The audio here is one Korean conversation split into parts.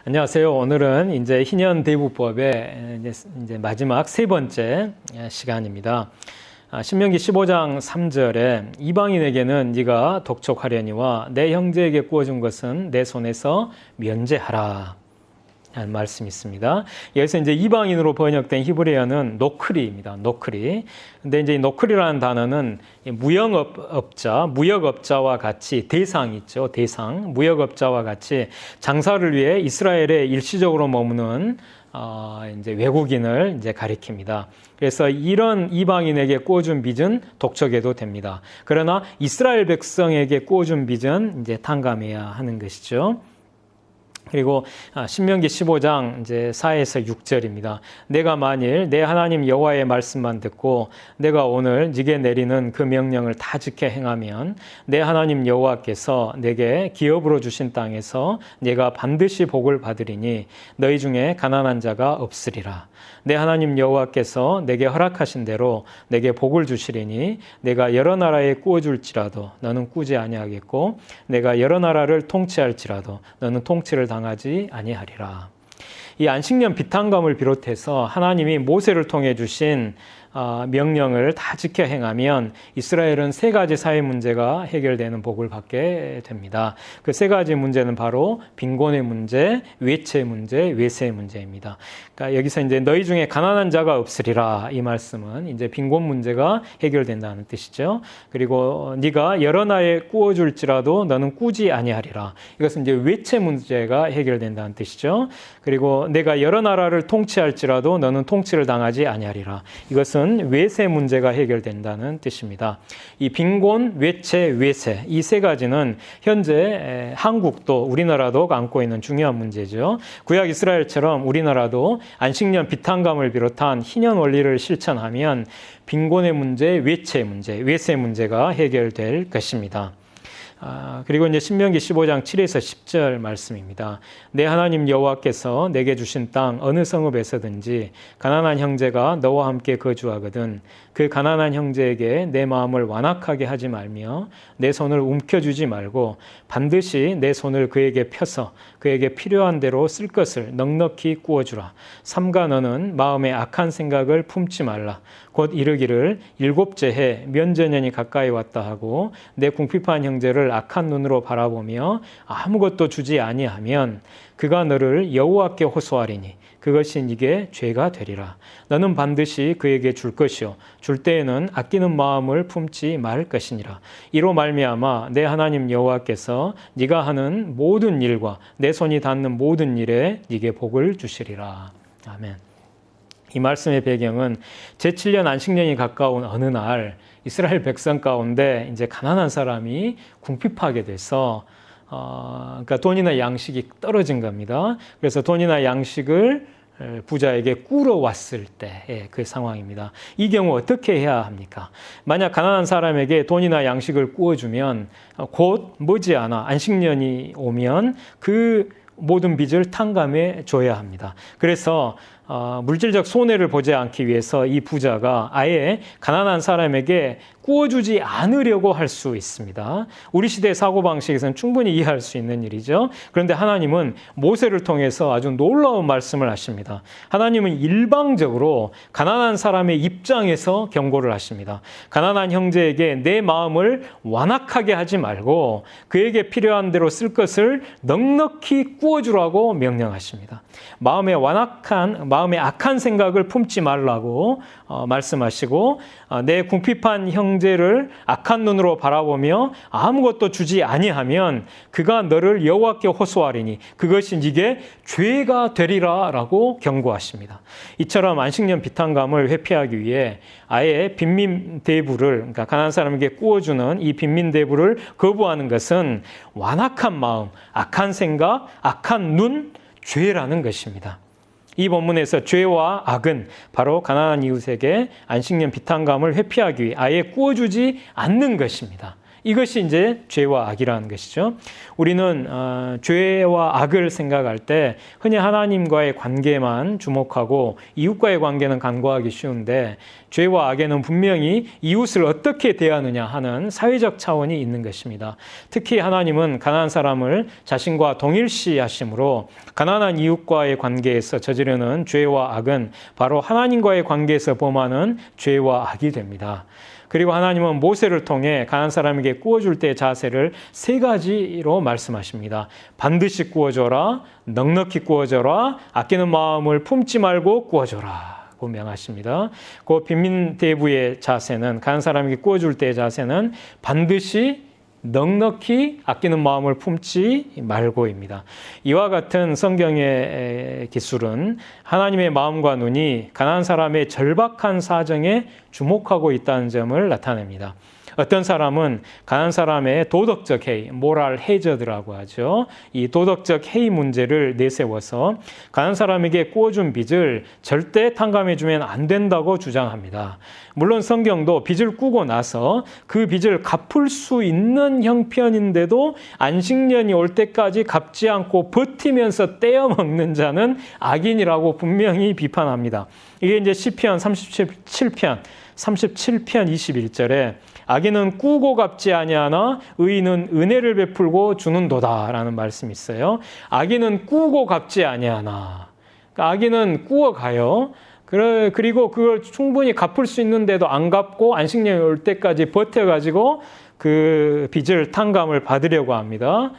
안녕하세요. 오늘은 이제 희년 대부법의 이제 마지막 세 번째 시간입니다. 신명기 15장 3절에 이방인에게는 네가 독촉하려니와 내 형제에게 구워준 것은 내 손에서 면제하라 하는 말씀이 있습니다. 여기서 이제 이방인으로 번역된 히브리어는 노크리입니다. 노크리. 근데 이제 노크리라는 단어는 무역업자와 같이 대상 있죠. 대상. 무역업자와 같이 장사를 위해 이스라엘에 일시적으로 머무는 이제 외국인을 이제 가리킵니다. 그래서 이런 이방인에게 구워준 빚은 독촉해도 됩니다. 그러나 이스라엘 백성에게 구워준 빚은 이제 탕감해야 하는 것이죠. 그리고 신명기 15장 이제 4에서 6절입니다. 내가 만일 내 하나님 여호와의 말씀만 듣고 내가 오늘 네게 내리는 그 명령을 다 지켜 행하면 내 하나님 여호와께서 내게 기업으로 주신 땅에서 네가 반드시 복을 받으리니 너희 중에 가난한 자가 없으리라. 내 하나님 여호와께서 내게 허락하신 대로 내게 복을 주시리니 내가 여러 나라에 구워줄지라도 너는 꾸지 아니하겠고 내가 여러 나라를 통치할지라도 너는 통치를 당하지 아니하리라. 이 안식년 비탕감을 비롯해서 하나님이 모세를 통해 주신 명령을 다 지켜 행하면 이스라엘은 세 가지 사회 문제가 해결되는 복을 받게 됩니다. 그 세 가지 문제는 바로 빈곤의 문제, 외채 문제, 외세의 문제입니다. 그러니까 여기서 이제 너희 중에 가난한 자가 없으리라 이 말씀은 이제 빈곤 문제가 해결된다는 뜻이죠. 그리고 네가 여러 나라에 구워줄지라도 너는 꾸지 아니하리라. 이것은 이제 외채 문제가 해결된다는 뜻이죠. 그리고 내가 여러 나라를 통치할지라도 너는 통치를 당하지 아니하리라. 이것은 외세 문제가 해결된다는 뜻입니다. 이 빈곤, 외채, 외세 이 세 가지는 현재 한국도 우리나라도 안고 있는 중요한 문제죠. 구약 이스라엘처럼 우리나라도 안식년 비탕감을 비롯한 희년 원리를 실천하면 빈곤의 문제, 외채 문제, 외세 문제가 해결될 것입니다. 그리고 이제 신명기 15장 7에서 10절 말씀입니다. 내 하나님 여호와께서 내게 주신 땅 어느 성읍에서든지 가난한 형제가 너와 함께 거주하거든 그 가난한 형제에게 내 마음을 완악하게 하지 말며 내 손을 움켜쥐지 말고 반드시 내 손을 그에게 펴서 그에게 필요한 대로 쓸 것을 넉넉히 구워주라. 삼가 너는 마음에 악한 생각을 품지 말라. 곧 이르기를 일곱째 해 면제년이 가까이 왔다 하고 내 궁핍한 형제를 악한 눈으로 바라보며 아무것도 주지 아니하면 그가 너를 여호와께 호소하리니 그것이 네게 죄가 되리라. 너는 반드시 그에게 줄 것이요 줄 때에는 아끼는 마음을 품지 말 것이니라. 이로 말미암아 내 하나님 여호와께서 네가 하는 모든 일과 내 손이 닿는 모든 일에 네게 복을 주시리라. 아멘. 이 말씀의 배경은 제7년 안식년이 가까운 어느 날 이스라엘 백성 가운데 이제 가난한 사람이 궁핍하게 돼서 그러니까 돈이나 양식이 떨어진 겁니다. 그래서 돈이나 양식을 부자에게 꾸러 왔을 때 그 상황입니다. 이 경우 어떻게 해야 합니까? 만약 가난한 사람에게 돈이나 양식을 구워주면 곧 머지않아 안식년이 오면 그 모든 빚을 탕감해 줘야 합니다. 그래서 물질적 손해를 보지 않기 위해서 이 부자가 아예 가난한 사람에게 구워주지 않으려고 할 수 있습니다. 우리 시대의 사고방식에서는 충분히 이해할 수 있는 일이죠. 그런데 하나님은 모세를 통해서 아주 놀라운 말씀을 하십니다. 하나님은 일방적으로 가난한 사람의 입장에서 경고를 하십니다. 가난한 형제에게 내 마음을 완악하게 하지 말고 그에게 필요한 대로 쓸 것을 넉넉히 구워주라고 명령하십니다. 마음에 악한 생각을 품지 말라고 말씀하시고 내 궁핍한 형제를 악한 눈으로 바라보며 아무것도 주지 아니하면 그가 너를 여호와께 호소하리니 그것이 네게 죄가 되리라라고 경고하십니다. 이처럼 안식년 비탕감을 회피하기 위해 아예 빈민대부를 그러니까 가난한 사람에게 구워주는 이 빈민대부를 거부하는 것은 완악한 마음, 악한 생각, 악한 눈, 죄라는 것입니다. 이 본문에서 죄와 악은 바로 가난한 이웃에게 안식년 비탕감을 회피하기 위해 아예 구워주지 않는 것입니다. 이것이 이제 죄와 악이라는 것이죠. 우리는 죄와 악을 생각할 때 흔히 하나님과의 관계만 주목하고 이웃과의 관계는 간과하기 쉬운데 죄와 악에는 분명히 이웃을 어떻게 대하느냐 하는 사회적 차원이 있는 것입니다. 특히 하나님은 가난한 사람을 자신과 동일시하심으로 가난한 이웃과의 관계에서 저지르는 죄와 악은 바로 하나님과의 관계에서 범하는 죄와 악이 됩니다. 그리고 하나님은 모세를 통해 가난한 사람에게 구워줄 때의 자세를 3가지로 말씀하십니다. 반드시 구워줘라, 넉넉히 구워줘라, 아끼는 마음을 품지 말고 구워줘라. 고 명하십니다. 그 빈민대부의 자세는, 가난한 사람에게 구워줄 때의 자세는 반드시 넉넉히 아끼는 마음을 품지 말고입니다. 이와 같은 성경의 기술은 하나님의 마음과 눈이 가난한 사람의 절박한 사정에 주목하고 있다는 점을 나타냅니다. 어떤 사람은 가난한 사람의 도덕적 해이, 모랄 해저드라고 하죠. 이 도덕적 해이 문제를 내세워서 가난한 사람에게 구워준 빚을 절대 탕감해주면 안 된다고 주장합니다. 물론 성경도 빚을 꾸고 나서 그 빚을 갚을 수 있는 형편인데도 안식년이 올 때까지 갚지 않고 버티면서 떼어먹는 자는 악인이라고 분명히 비판합니다. 이게 이제 시편 37편 21절에 악인은 꾸고 갚지 아니하나 의인은 은혜를 베풀고 주는도다라는 말씀이 있어요. 악인은 꾸고 갚지 아니하나. 그러니까 악인은 꾸어가요. 그리고 그걸 충분히 갚을 수 있는데도 안 갚고 안식년이 올 때까지 버텨가지고 그 빚을 탕감을 받으려고 합니다.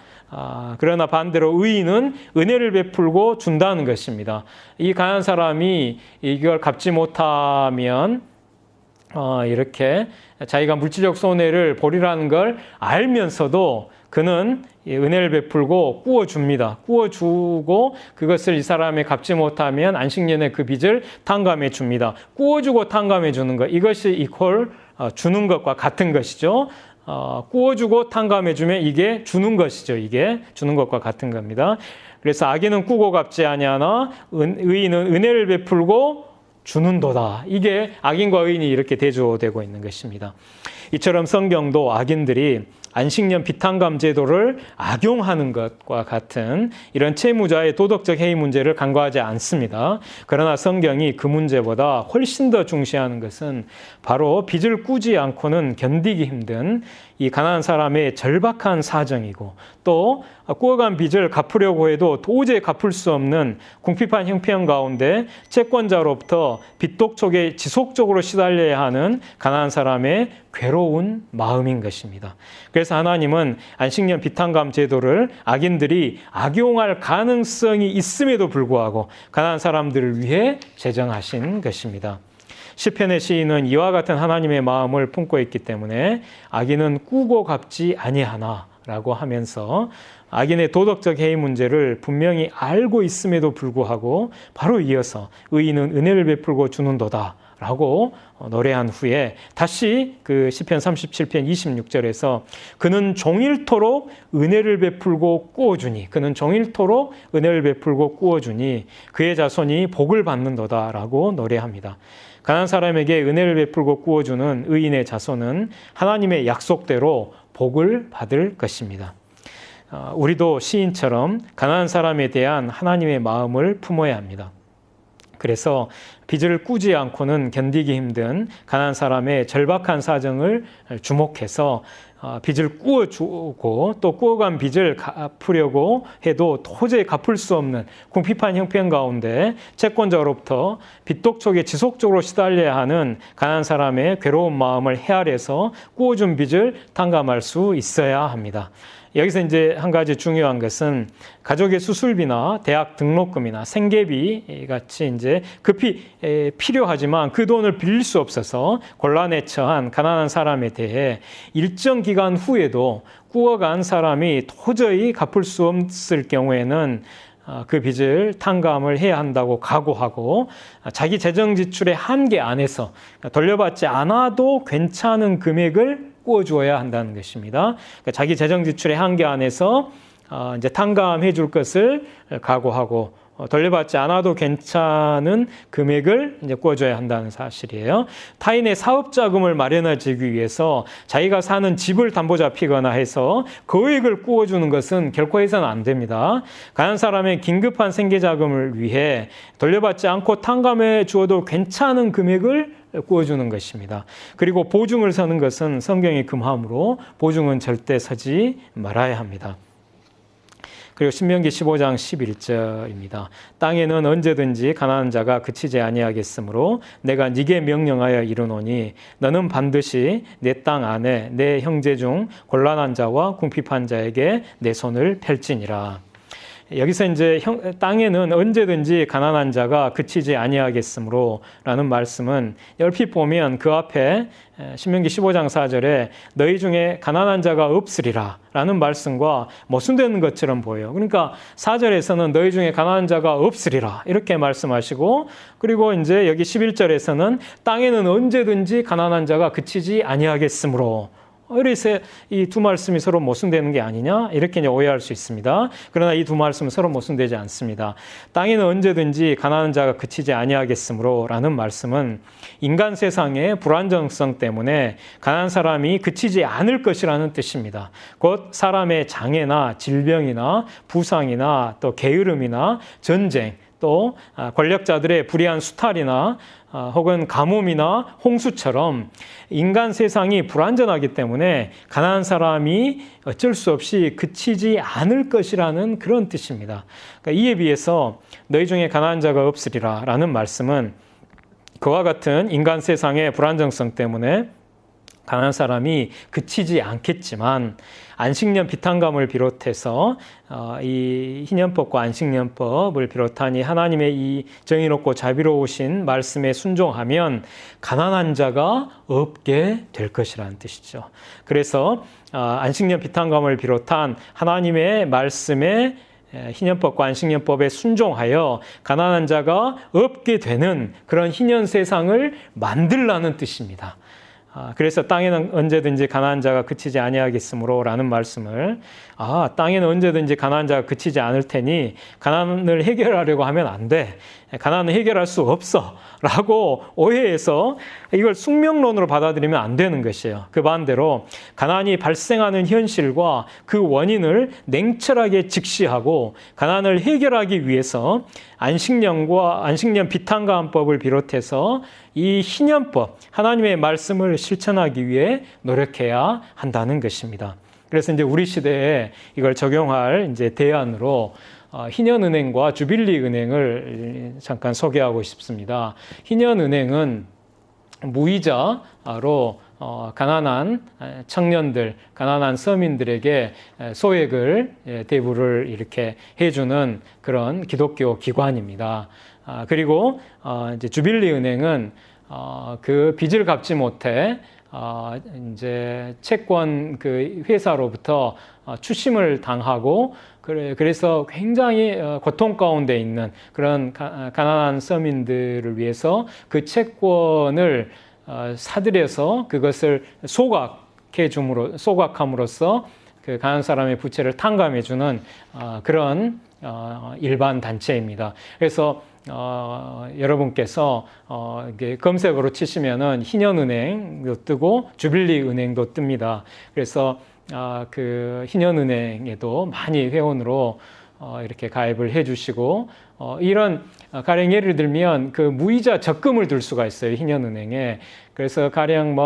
그러나 반대로 의인은 은혜를 베풀고 준다는 것입니다. 이 가난한 사람이 이걸 갚지 못하면 이렇게 자기가 물질적 손해를 보리라는 걸 알면서도 그는 은혜를 베풀고 꾸어줍니다. 꾸어주고 그것을 이 사람이 갚지 못하면 안식년에 그 빚을 탕감해 줍니다. 꾸어주고 탕감해 주는 것, 이것이 이퀄 주는 것과 같은 것이죠. 꾸어주고 탕감해 주면 이게 주는 것이죠. 이게 주는 것과 같은 겁니다. 그래서 악인은 꾸고 갚지 아니하나 의인은 은혜를 베풀고 주는도다. 이게 악인과 의인이 이렇게 대조되고 있는 것입니다. 이처럼 성경도 악인들이 안식년 비탕감 제도를 악용하는 것과 같은 이런 채무자의 도덕적 해이 문제를 간과하지 않습니다. 그러나 성경이 그 문제보다 훨씬 더 중시하는 것은 바로 빚을 꾸지 않고는 견디기 힘든 이 가난한 사람의 절박한 사정이고 또 꾸어간 빚을 갚으려고 해도 도저히 갚을 수 없는 궁핍한 형편 가운데 채권자로부터 빚독촉에 지속적으로 시달려야 하는 가난한 사람의 괴로운 마음인 것입니다. 그래서 하나님은 안식년 비탕감 제도를 악인들이 악용할 가능성이 있음에도 불구하고 가난한 사람들을 위해 제정하신 것입니다. 시편의 시인은 이와 같은 하나님의 마음을 품고 있기 때문에 악인은 꾸고 갚지 아니하나 라고 하면서 악인의 도덕적 해이 문제를 분명히 알고 있음에도 불구하고 바로 이어서 의인은 은혜를 베풀고 주는도다 라고 노래한 후에 다시 그 시편 37편 26절에서 그는 종일토록 은혜를 베풀고 꾸어주니, 그는 종일토록 은혜를 베풀고 꾸어주니 그의 자손이 복을 받는도다 라고 노래합니다. 가난한 사람에게 은혜를 베풀고 꾸어주는 의인의 자손은 하나님의 약속대로 복을 받을 것입니다. 우리도 시인처럼 가난한 사람에 대한 하나님의 마음을 품어야 합니다. 그래서 빚을 꾸지 않고는 견디기 힘든 가난한 사람의 절박한 사정을 주목해서 빚을 꾸어주고 또 꾸어간 빚을 갚으려고 해도 도저히 갚을 수 없는 궁핍한 형편 가운데 채권자로부터 빚독촉에 지속적으로 시달려야 하는 가난한 사람의 괴로운 마음을 헤아려서 꾸어준 빚을 탕감할 수 있어야 합니다. 여기서 이제 한 가지 중요한 것은 가족의 수술비나 대학 등록금이나 생계비 같이 이제 급히 필요하지만 그 돈을 빌릴 수 없어서 곤란에 처한 가난한 사람에 대해 일정 기간 후에도 꾸어간 사람이 도저히 갚을 수 없을 경우에는 그 빚을 탕감을 해야 한다고 각오하고 자기 재정 지출의 한계 안에서 돌려받지 않아도 괜찮은 금액을 꾸어주어야 한다는 것입니다. 그러니까 자기 재정 지출의 한계 안에서 이제 탕감해 줄 것을 각오하고 돌려받지 않아도 괜찮은 금액을 이제 꾸어줘야 한다는 사실이에요. 타인의 사업 자금을 마련해주기 위해서 자기가 사는 집을 담보 잡히거나 해서 거액을 꾸어주는 것은 결코 해서는 안 됩니다. 가난한 사람의 긴급한 생계 자금을 위해 돌려받지 않고 탕감해 주어도 괜찮은 금액을 꾸어주는 것입니다. 그리고 보증을 서는 것은 성경이 금하므로 보증은 절대 서지 말아야 합니다. 그리고 신명기 15장 11절입니다. 땅에는 언제든지 가난한 자가 그치지 아니하겠으므로 내가 네게 명령하여 이르노니 너는 반드시 내 땅 안에 내 형제 중 곤란한 자와 궁핍한 자에게 내 손을 펼지니라. 여기서 이제 땅에는 언제든지 가난한 자가 그치지 아니하겠으므로 라는 말씀은 얼핏 보면 그 앞에 신명기 15장 4절에 너희 중에 가난한 자가 없으리라 라는 말씀과 모순되는 것처럼 보여요. 그러니까 4절에서는 너희 중에 가난한 자가 없으리라 이렇게 말씀하시고, 그리고 이제 여기 11절에서는 땅에는 언제든지 가난한 자가 그치지 아니하겠으므로, 그래서 이 두 말씀이 서로 모순되는 게 아니냐 이렇게 이제 오해할 수 있습니다. 그러나 이 두 말씀은 서로 모순되지 않습니다. 땅에는 언제든지 가난한 자가 그치지 아니하겠으므로 라는 말씀은 인간 세상의 불안정성 때문에 가난한 사람이 그치지 않을 것이라는 뜻입니다. 곧 사람의 장애나 질병이나 부상이나 또 게으름이나 전쟁, 또 권력자들의 불의한 수탈이나 혹은 가뭄이나 홍수처럼 인간 세상이 불완전하기 때문에 가난한 사람이 어쩔 수 없이 그치지 않을 것이라는 그런 뜻입니다. 그러니까 이에 비해서 너희 중에 가난한 자가 없으리라 라는 말씀은 그와 같은 인간 세상의 불안정성 때문에 가난한 사람이 그치지 않겠지만 안식년 비탄감을 비롯해서 이 희년법과 안식년법을 비롯한 이 하나님의 이 정의롭고 자비로우신 말씀에 순종하면 가난한 자가 없게 될 것이라는 뜻이죠. 그래서 안식년 비탄감을 비롯한 하나님의 말씀에 희년법과 안식년법에 순종하여 가난한 자가 없게 되는 그런 희년 세상을 만들라는 뜻입니다. 그래서 땅에는 언제든지 가난한 자가 그치지 아니하겠으므로 라는 말씀을, 땅에는 언제든지 가난한 자가 그치지 않을 테니 가난을 해결하려고 하면 안 돼. 가난은 해결할 수 없어. 라고 오해해서 이걸 숙명론으로 받아들이면 안 되는 것이에요. 그 반대로 가난이 발생하는 현실과 그 원인을 냉철하게 직시하고 가난을 해결하기 위해서 안식년과 안식년 비탄감법을 비롯해서 이 희년법, 하나님의 말씀을 실천하기 위해 노력해야 한다는 것입니다. 그래서 이제 우리 시대에 이걸 적용할 이제 대안으로 희년은행과 주빌리은행을 잠깐 소개하고 싶습니다. 희년은행은 무이자로 가난한 청년들, 가난한 서민들에게 소액을 대부를 이렇게 해주는 그런 기독교 기관입니다. 그리고 이제 주빌리은행은 그 빚을 갚지 못해 이제 채권 그 회사로부터 추심을 당하고 그래서 굉장히 고통 가운데 있는 그런 가난한 서민들을 위해서 그 채권을 사들여서 그것을 소각함으로써 그 가난한 사람의 부채를 탕감해주는 그런 일반 단체입니다. 그래서 여러분께서 검색어로 치시면은 희년은행도 뜨고 주빌리은행도 뜹니다. 그래서 그 희년은행에도 많이 회원으로 이렇게 가입을 해주시고 이런 가령 예를 들면 그 무이자 적금을 들 수가 있어요, 희년은행에. 그래서 가령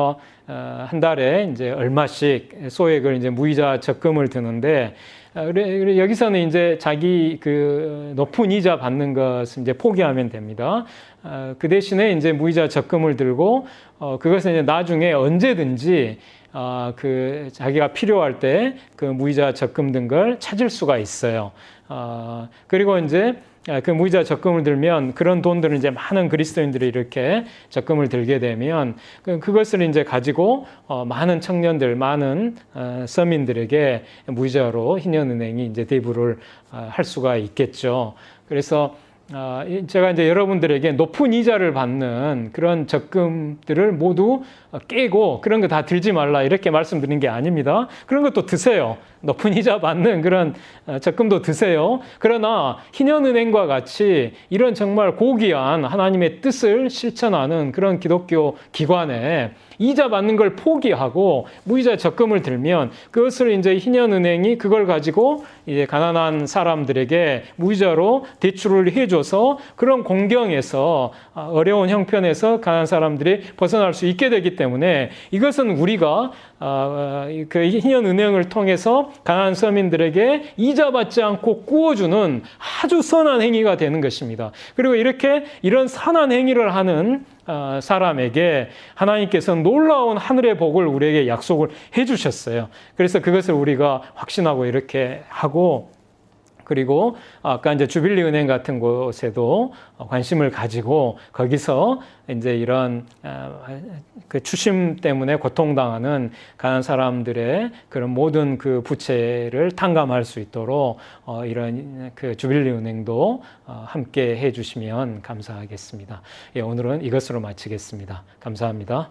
한 달에 이제 얼마씩 소액을 이제 무이자 적금을 드는데 여기서는 이제 자기 그 높은 이자 받는 것을 이제 포기하면 됩니다. 그 대신에 이제 무이자 적금을 들고 그것은 이제 나중에 언제든지 그 자기가 필요할 때 그 무이자 적금 든 걸 찾을 수가 있어요. 그리고 이제 그 무이자 적금을 들면 그런 돈들은 이제 많은 그리스도인들이 이렇게 적금을 들게 되면 그것을 이제 가지고 많은 청년들, 많은 서민들에게 무이자로 희년은행이 이제 대부를 할 수가 있겠죠. 그래서 제가 이제 여러분들에게 높은 이자를 받는 그런 적금들을 모두 깨고 그런 거 다 들지 말라 이렇게 말씀드린 게 아닙니다. 그런 것도 드세요. 높은 이자 받는 그런 적금도 드세요. 그러나 희년은행과 같이 이런 정말 고귀한 하나님의 뜻을 실천하는 그런 기독교 기관에 이자 받는 걸 포기하고 무이자 적금을 들면 그것을 이제 희년은행이 그걸 가지고 이제 가난한 사람들에게 무이자로 대출을 해줘서 그런 공경에서 어려운 형편에서 가난한 사람들이 벗어날 수 있게 되기 때문에 이것은 우리가 그 희년은행을 통해서 가난한 서민들에게 이자 받지 않고 구워주는 아주 선한 행위가 되는 것입니다. 그리고 이런 선한 행위를 하는 사람에게 하나님께서는 놀라운 하늘의 복을 우리에게 약속을 해주셨어요. 그래서 그것을 우리가 확신하고 이렇게 하고 그리고 아까 이제 주빌리 은행 같은 곳에도 관심을 가지고 거기서 이제 이런 그 추심 때문에 고통당하는 가난한 사람들의 그런 모든 그 부채를 탕감할 수 있도록 이런 그 주빌리 은행도 함께 해주시면 감사하겠습니다. 예, 오늘은 이것으로 마치겠습니다. 감사합니다.